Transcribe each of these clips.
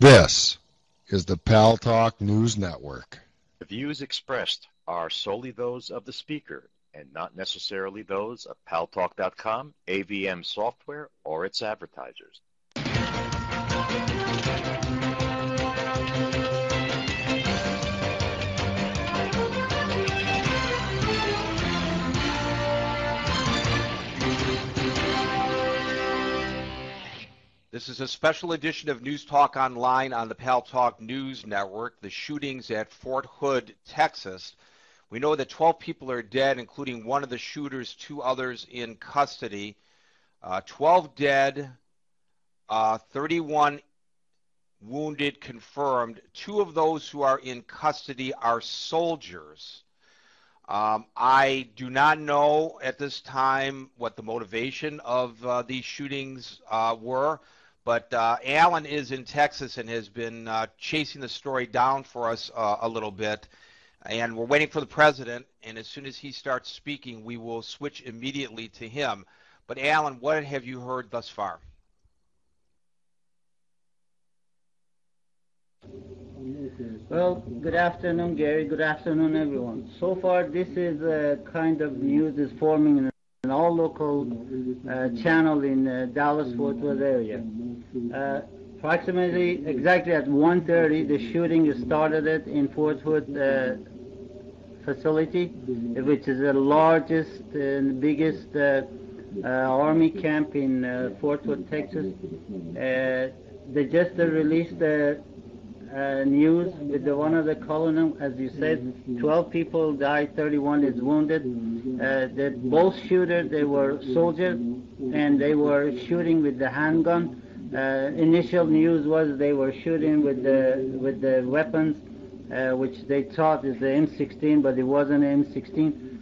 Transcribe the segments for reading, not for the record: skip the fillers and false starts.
This is the Paltalk News Network. The views expressed are solely those of the speaker and not necessarily those of Paltalk.com, AVM Software, or its advertisers. This is a special edition of News Talk Online on the Paltalk News Network. The shootings at Fort Hood, Texas. We know that 12 people are dead, including one of the shooters, 2 others in custody. 12 dead, 31 wounded confirmed. 2 of those who are in custody are soldiers. I do not know at this time what the motivation of these shootings were. But Alan is in Texas and has been chasing the story down for us a little bit. And we're waiting for the president, and as soon as he starts speaking, we will switch immediately to him. But Alan, what have you heard thus far? Well, good afternoon, Gary. Good afternoon, everyone. So far, this is a kind of news is forming in an all-local channel in Dallas-Fort Worth area. Approximately exactly at 1:30, the shooting started in Fort Hood facility, which is the largest and biggest Army camp in Fort Hood, Texas. They just released news with one of the colonel, as you said, 12 people died, 31 is wounded. Both shooters, they were soldiers, and they were shooting with the handgun. Initial news was they were shooting with the weapons, which they thought is the M16, but it wasn't an M16.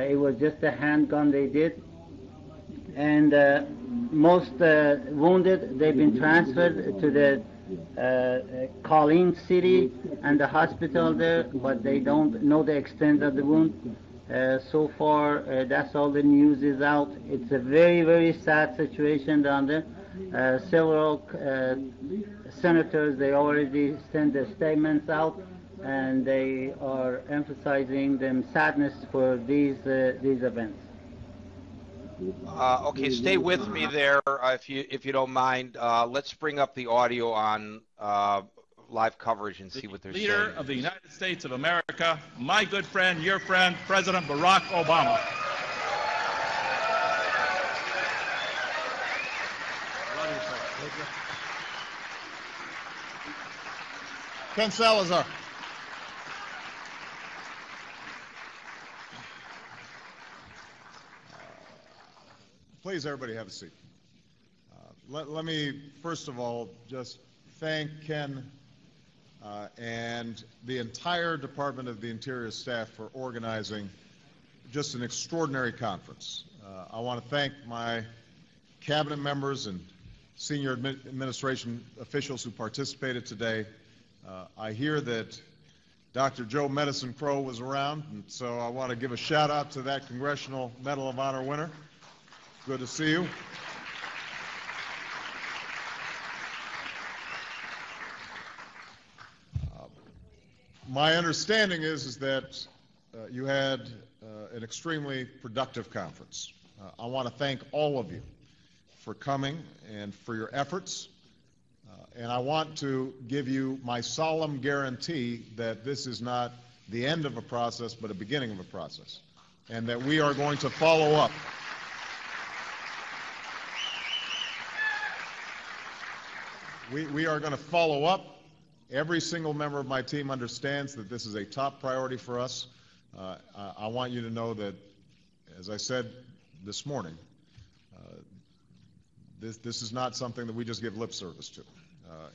It was just a handgun they did. And most wounded, they've been transferred to the Colleen City and the hospital there, but they don't know the extent of the wound. So far, that's all the news is out. It's a very, very sad situation down there. Several senators, they already sent their statements out, and they are emphasizing the sadness for these events. Okay, stay with me there if you don't mind. Let's bring up the audio on live coverage and see what they're saying. Leader of the United States of America, my good friend, your friend, President Barack Obama. Ken Salazar. Please, everybody have a seat. Let me, first of all, just thank Ken and the entire Department of the Interior staff for organizing just an extraordinary conference. I want to thank my cabinet members and senior administration officials who participated today. I hear that Dr. Joe Medicine Crow was around, and so I want to give a shout out to that Congressional Medal of Honor winner. Good to see you. My understanding is that you had an extremely productive conference. I want to thank all of you for coming and for your efforts. And I want to give you my solemn guarantee that this is not the end of a process, but a beginning of a process, and that we are going to follow up. We are going to follow up. Every single member of my team understands that this is a top priority for us. I want you to know that, as I said this morning, this is not something that we just give lip service to.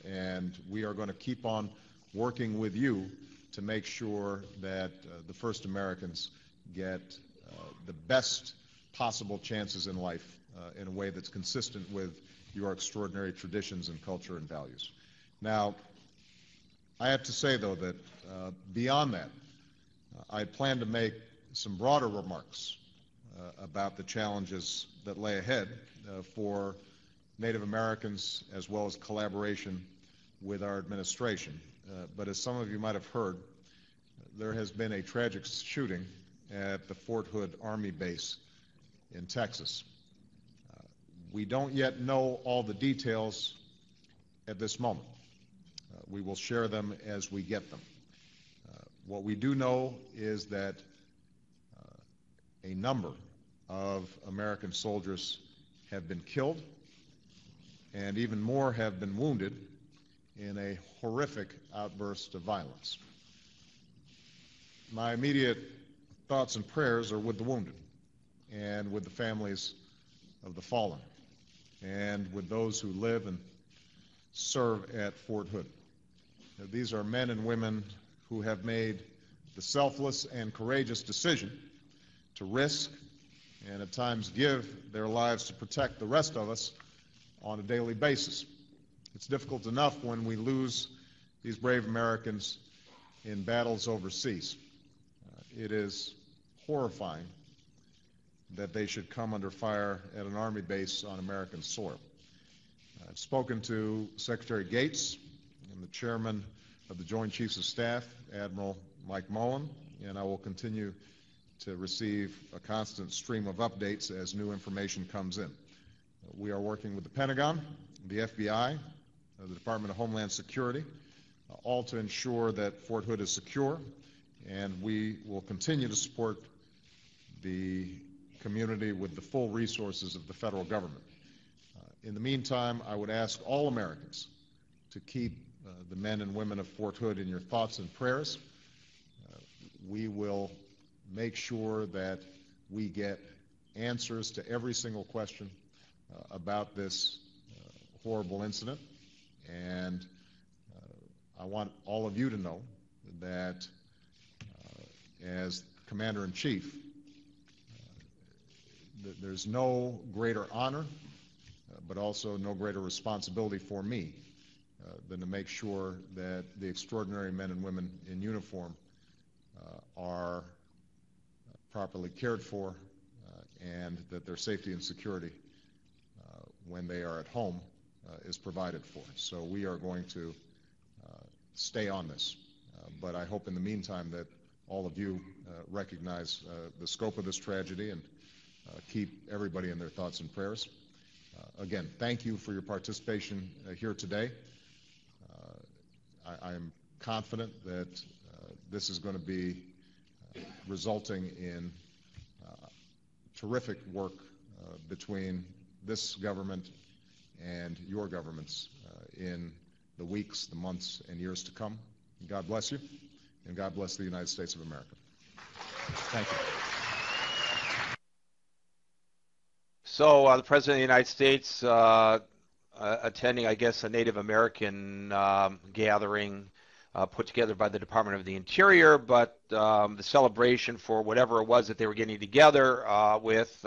And we are going to keep on working with you to make sure that the first Americans get the best possible chances in life in a way that's consistent with your extraordinary traditions and culture and values. Now, I have to say, though, that beyond that, I plan to make some broader remarks about the challenges that lay ahead for Native Americans, as well as collaboration with our administration. But as some of you might have heard, there has been a tragic shooting at the Fort Hood Army Base in Texas. We don't yet know all the details at this moment. We will share them as we get them. What we do know is that a number of American soldiers have been killed, and even more have been wounded in a horrific outburst of violence. My immediate thoughts and prayers are with the wounded and with the families of the fallen and with those who live and serve at Fort Hood. Now, these are men and women who have made the selfless and courageous decision to risk and at times give their lives to protect the rest of us on a daily basis. It's difficult enough when we lose these brave Americans in battles overseas. It is horrifying that they should come under fire at an Army base on American soil. I've spoken to Secretary Gates and the Chairman of the Joint Chiefs of Staff, Admiral Mike Mullen, and I will continue to receive a constant stream of updates as new information comes in. We are working with the Pentagon, the FBI, the Department of Homeland Security, all to ensure that Fort Hood is secure, and we will continue to support the community with the full resources of the federal government. In the meantime, I would ask all Americans to keep the men and women of Fort Hood in your thoughts and prayers. We will make sure that we get answers to every single question about this horrible incident, and I want all of you to know that as Commander-in-Chief, there's no greater honor, but also no greater responsibility for me than to make sure that the extraordinary men and women in uniform are properly cared for and that their safety and security when they are at home is provided for. So we are going to stay on this. But I hope in the meantime that all of you recognize the scope of this tragedy and keep everybody in their thoughts and prayers. Again, thank you for your participation here today. I am confident that this is going to be resulting in terrific work between this government and your governments in the weeks, the months, and years to come. God bless you, and God bless the United States of America. Thank you. So the President of the United States attending, I guess, a Native American gathering put together by the Department of the Interior, but the celebration for whatever it was that they were getting together with